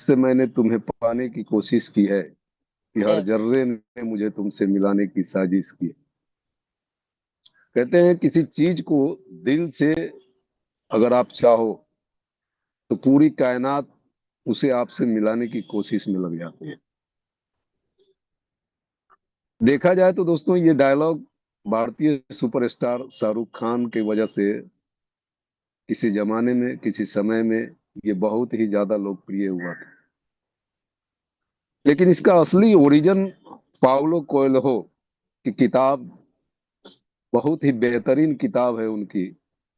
से मैंने तुम्हें पाने की कोशिश की है कि हर जर्रे ने मुझे तुमसे मिलाने की साजिश की है। कहते हैं किसी चीज को दिल से अगर आप चाहो तो पूरी कायनात उसे आपसे मिलाने की कोशिश में लग जाती है। देखा जाए तो दोस्तों ये डायलॉग भारतीय सुपरस्टार शाहरुख खान की वजह से किसी जमाने में किसी समय में ये बहुत ही ज्यादा लोकप्रिय हुआ था। लेकिन इसका असली ओरिजिन पाउलो कोएल्हो की किताब, बहुत ही बेहतरीन किताब है उनकी,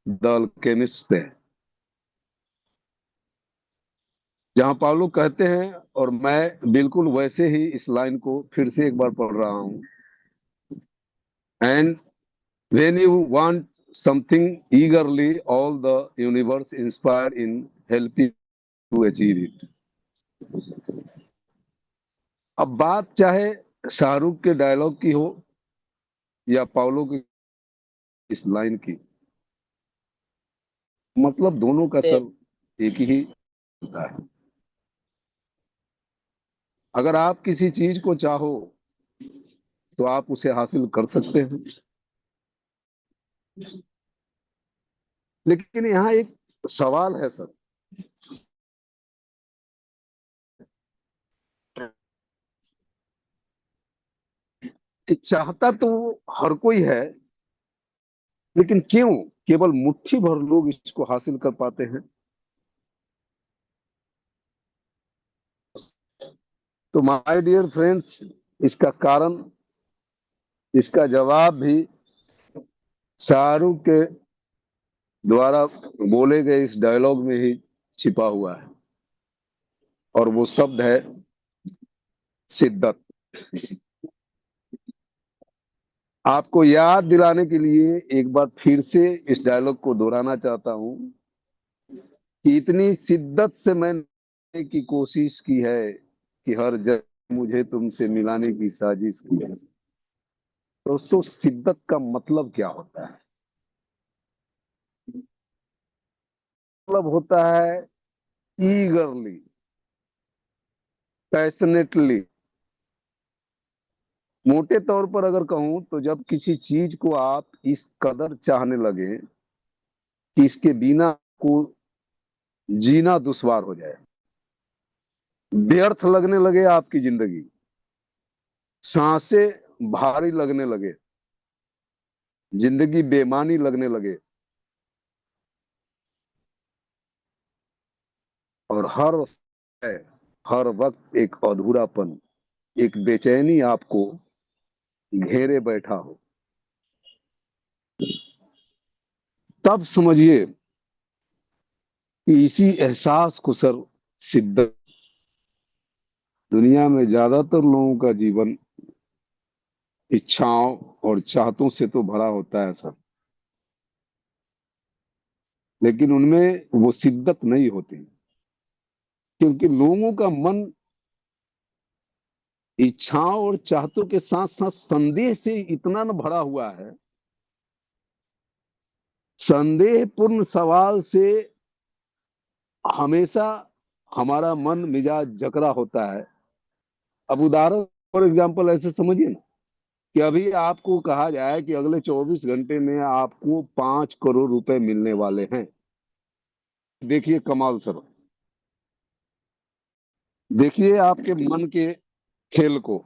द अल्केमिस्ट से, जहां पाउलो कहते हैं, और मैं बिल्कुल वैसे ही इस लाइन को फिर से एक बार पढ़ रहा हूं। And when you want something eagerly all the universe inspire in helping to achieve it. अब बात चाहे शाहरुख के डायलॉग की हो या पाउलो की इस लाइन की, मतलब दोनों का सब एक ही होता है। अगर आप किसी चीज को चाहो तो आप उसे हासिल कर सकते हैं, लेकिन यहाँ एक सवाल है सर कि चाहता तो हर कोई है, लेकिन क्यों केवल मुट्ठी भर लोग इसको हासिल कर पाते हैं? तो माय डियर फ्रेंड्स, इसका कारण, इसका जवाब भी शाहरुख के द्वारा बोले गए इस डायलॉग में ही छिपा हुआ है, और वो शब्द है शिद्दत। आपको याद दिलाने के लिए एक बार फिर से इस डायलॉग को दोहराना चाहता हूं कि इतनी शिद्दत से मैंने की कोशिश की है कि हर जगह मुझे तुमसे मिलाने की साजिश की है। दोस्तों, शिद्दत का मतलब क्या होता है? मतलब होता है ईगरली, पैशनेटली। मोटे तौर पर अगर कहूं तो जब किसी चीज को आप इस कदर चाहने लगे कि इसके बिना को जीना दुश्वार हो जाए, व्यर्थ लगने लगे आपकी जिंदगी, सांसें भारी लगने लगे, जिंदगी बेमानी लगने लगे, और हर वक्त एक अधूरापन, एक बेचैनी आपको घेरे बैठा हो, तब समझिए कि इसी एहसास को सर शिद्दत। दुनिया में ज्यादातर लोगों का जीवन इच्छाओं और चाहतों से तो भरा होता है सर, लेकिन उनमें वो शिद्दत नहीं होती, क्योंकि लोगों का मन इच्छाओं और चाहतों के साथ साथ संदेह से इतना न भरा हुआ है, संदेह पूर्ण सवाल से हमेशा हमारा मन मिजाज जकरा होता है। अब उदाहरण फॉर एग्जाम्पल ऐसे समझिए ना कि अभी आपको कहा जाए कि अगले 24 घंटे में आपको 5 करोड़ रुपए मिलने वाले हैं। देखिए कमाल सर, देखिए आपके मन के खेल को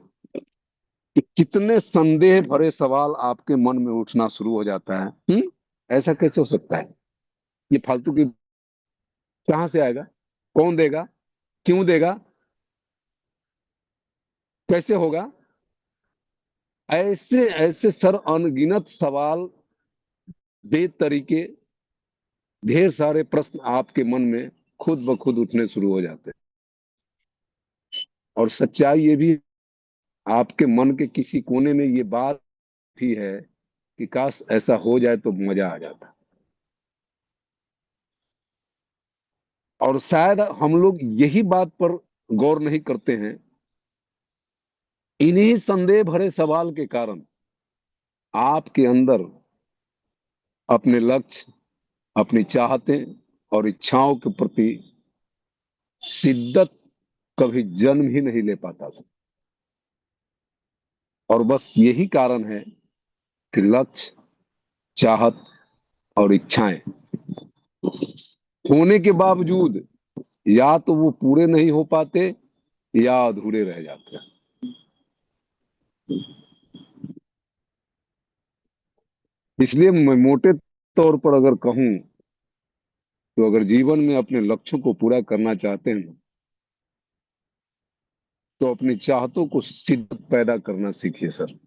कि कितने संदेह भरे सवाल आपके मन में उठना शुरू हो जाता है। ऐसा कैसे हो सकता है? ये फालतू की कहां से आएगा? कौन देगा? क्यों देगा? कैसे होगा? ऐसे ऐसे सर अनगिनत सवाल, बेतरीके, ढेर सारे प्रश्न आपके मन में खुद ब खुद उठने शुरू हो जाते हैं। और सच्चाई ये भी, आपके मन के किसी कोने में ये बात भी है कि काश ऐसा हो जाए तो मजा आ जाता। और शायद हम लोग यही बात पर गौर नहीं करते हैं। इन्हीं संदेह भरे सवाल के कारण आपके अंदर अपने लक्ष्य, अपनी चाहतें और इच्छाओं के प्रति शिद्दत कभी जन्म ही नहीं ले पाता सर। और बस यही कारण है कि लक्ष्य, चाहत और इच्छाएं होने के बावजूद या तो वो पूरे नहीं हो पाते या अधूरे रह जाते हैं। इसलिए मैं मोटे तौर पर अगर कहूं, तो अगर जीवन में अपने लक्ष्यों को पूरा करना चाहते हैं, तो अपनी चाहतों को शिद्दत पैदा करना सीखिए सर।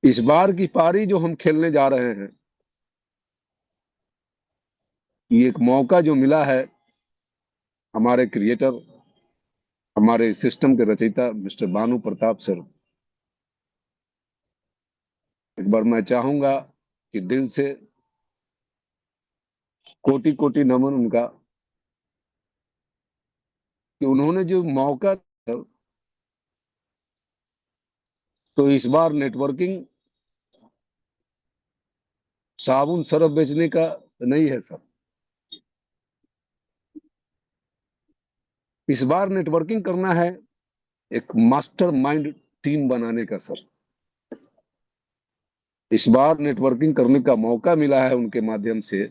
इस बार की पारी जो हम खेलने जा रहे हैं, ये एक मौका जो मिला है हमारे क्रिएटर, हमारे सिस्टम के रचयिता मिस्टर भानु प्रताप सर। एक बार मैं चाहूंगा कि दिल से कोटि कोटि नमन उनका, कि उन्होंने जो मौका दिया, तो इस बार नेटवर्किंग साबुन सरफ बेचने का नहीं है सर। इस बार नेटवर्किंग करना है एक मास्टर माइंड टीम बनाने का सर। इस बार नेटवर्किंग करने का मौका मिला है उनके माध्यम से,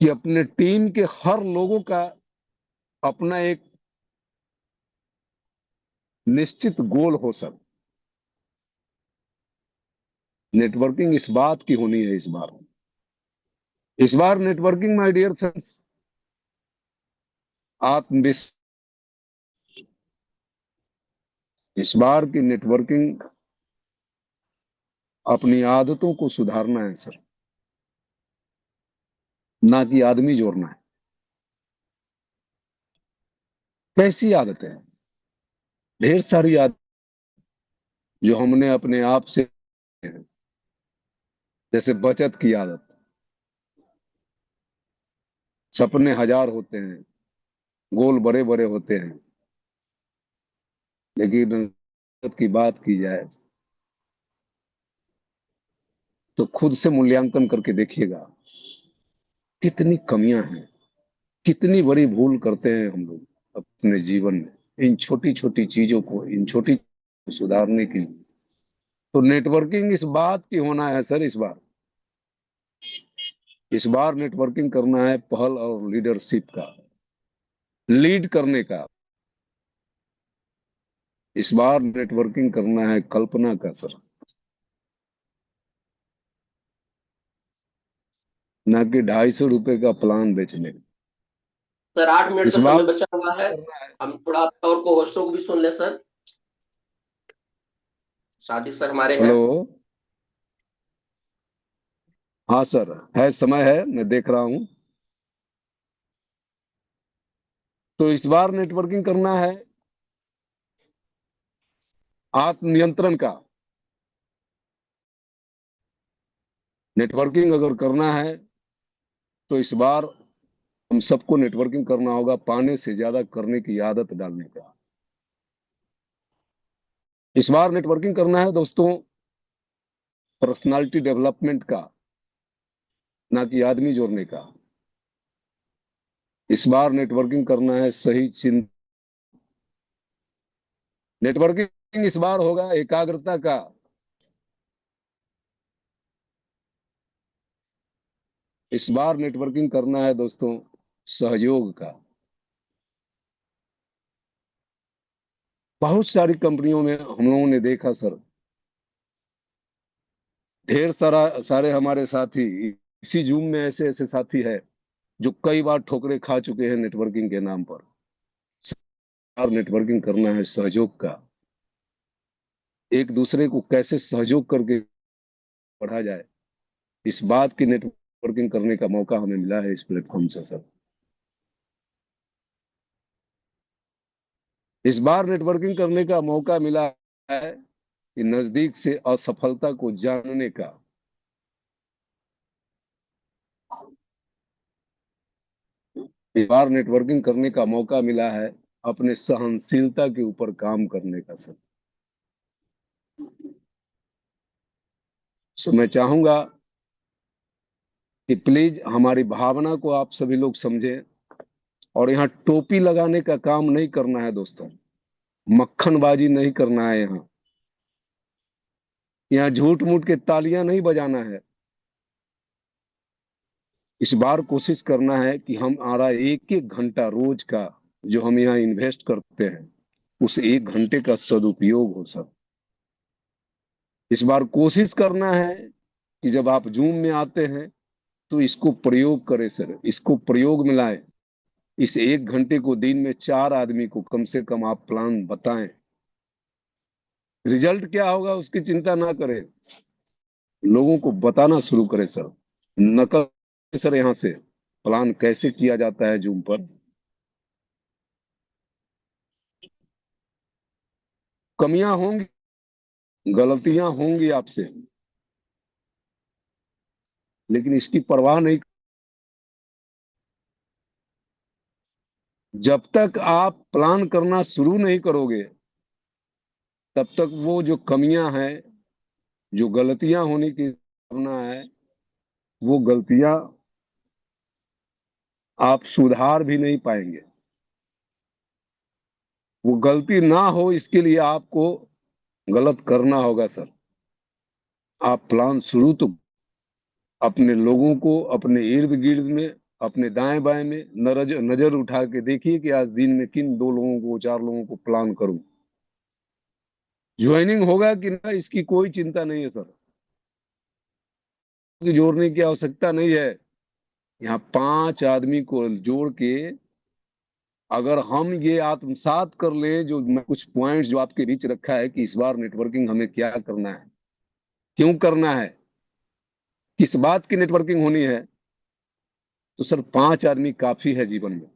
कि अपने टीम के हर लोगों का अपना एक निश्चित गोल हो सर। नेटवर्किंग इस बात की होनी है इस बार। इस बार नेटवर्किंग माय डियर फ्रेंड्स, आत्मविश्वास, इस बार की नेटवर्किंग अपनी आदतों को सुधारना है सर, ना कि आदमी जोड़ना है। कैसी आदतें हैं? ढेर सारी आदत जो हमने अपने आप से, जैसे बचत की आदत। सपने हजार होते हैं, गोल बड़े बड़े होते हैं, लेकिन बचत की बात की जाए तो खुद से मूल्यांकन करके देखिएगा कितनी कमियां हैं, कितनी बड़ी भूल करते हैं हम लोग अपने जीवन में। इन छोटी छोटी चीजों को, इन छोटी को सुधारने के लिए तो नेटवर्किंग इस बात की होना है सर। इस बार नेटवर्किंग करना है पहल और लीडरशिप का, लीड करने का। इस बार नेटवर्किंग करना है कल्पना का सर, ना कि 250 रुपए का प्लान बेचने का। सर 8 मिनट इस का बार समय बचा हुआ है, करना है। हम थोड़ा और को होस्टों को भी सुन ले सर। सादिक सर हमारे हैं। हेलो। हाँ सर, है, समय है, मैं देख रहा हूं। तो इस बार नेटवर्किंग करना है आत्मनियंत्रण का। नेटवर्किंग अगर करना है तो इस बार हम सबको नेटवर्किंग करना होगा पाने से ज्यादा करने की आदत डालने का। इस बार नेटवर्किंग करना है दोस्तों पर्सनालिटी डेवलपमेंट का, ना कि आदमी जोड़ने का। इस बार नेटवर्किंग करना है सही चिंता। नेटवर्किंग इस बार होगा एकाग्रता का। इस बार नेटवर्किंग करना है दोस्तों सहयोग का। बहुत सारी कंपनियों में हम लोगों ने देखा सर, ढेर सारे हमारे साथी, इसी जूम में ऐसे ऐसे साथी है जो कई बार ठोकरे खा चुके हैं नेटवर्किंग के नाम पर। और नेटवर्किंग करना है सहयोग का। एक दूसरे को कैसे सहयोग करके बढ़ा जाए, इस बात की नेटवर्किंग करने का मौका हमें मिला है इस प्लेटफॉर्म से सर। इस बार नेटवर्किंग करने का मौका मिला है कि नजदीक से असफलता को जानने का। इस बार नेटवर्किंग करने का मौका मिला है अपने सहनशीलता के ऊपर काम करने का सर। सो मैं चाहूंगा कि प्लीज हमारी भावना को आप सभी लोग समझें। और यहाँ टोपी लगाने का काम नहीं करना है दोस्तों, मक्खनबाजी नहीं करना है। यहाँ झूठ मूठ के तालियां नहीं बजाना है। इस बार कोशिश करना है कि हमारा एक एक घंटा रोज का जो हम यहाँ इन्वेस्ट करते हैं, उस एक घंटे का सदुपयोग हो सर। इस बार कोशिश करना है कि जब आप जूम में आते हैं तो इसको प्रयोग करें सर, इसको प्रयोग में लाएं। इस एक घंटे को दिन में 4 आदमी को कम से कम आप प्लान बताएं। रिजल्ट क्या होगा उसकी चिंता ना करें, लोगों को बताना शुरू करें सर। नकल सर, यहाँ से प्लान कैसे किया जाता है जूम पर। कमियां होंगी, गलतियां होंगी आपसे, लेकिन इसकी परवाह नहीं। जब तक आप प्लान करना शुरू नहीं करोगे, तब तक वो जो कमियां हैं, जो गलतियां होने की संभावना है, वो गलतियां आप सुधार भी नहीं पाएंगे। वो गलती ना हो इसके लिए आपको गलत करना होगा सर। आप प्लान शुरू तो अपने लोगों को, अपने इर्द गिर्द में, अपने दाएं बाएं में नजर नजर उठा के देखिए कि आज दिन में किन 2 लोगों को, 4 लोगों को प्लान करूं। ज्वाइनिंग होगा कि ना, इसकी कोई चिंता नहीं है सर, जोड़ने की आवश्यकता नहीं है। यहाँ 5 आदमी को जोड़ के अगर हम ये आत्मसात कर ले, जो मैं कुछ पॉइंट्स जो आपके बीच रखा है कि इस बार नेटवर्किंग हमें क्या करना है, क्यों करना है, किस बात की नेटवर्किंग होनी है, तो सर 5 आदमी काफी है जीवन में।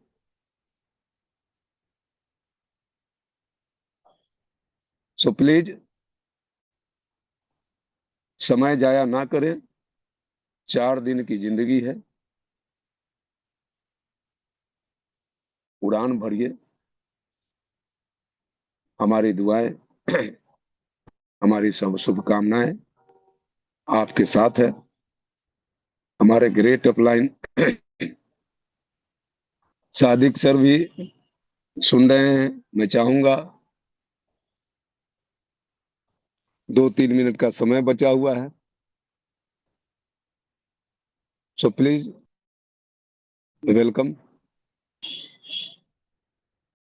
सो प्लीज समय जाया ना करें, 4 दिन की जिंदगी है, उड़ान भरिए। हमारी दुआएं हमारी सब शुभकामनाएं आपके साथ है। हमारे ग्रेट अपलाइन सादिक सर भी सुन रहे हैं। मैं चाहूंगा 2-3 मिनट का समय बचा हुआ है, सो प्लीज वेलकम।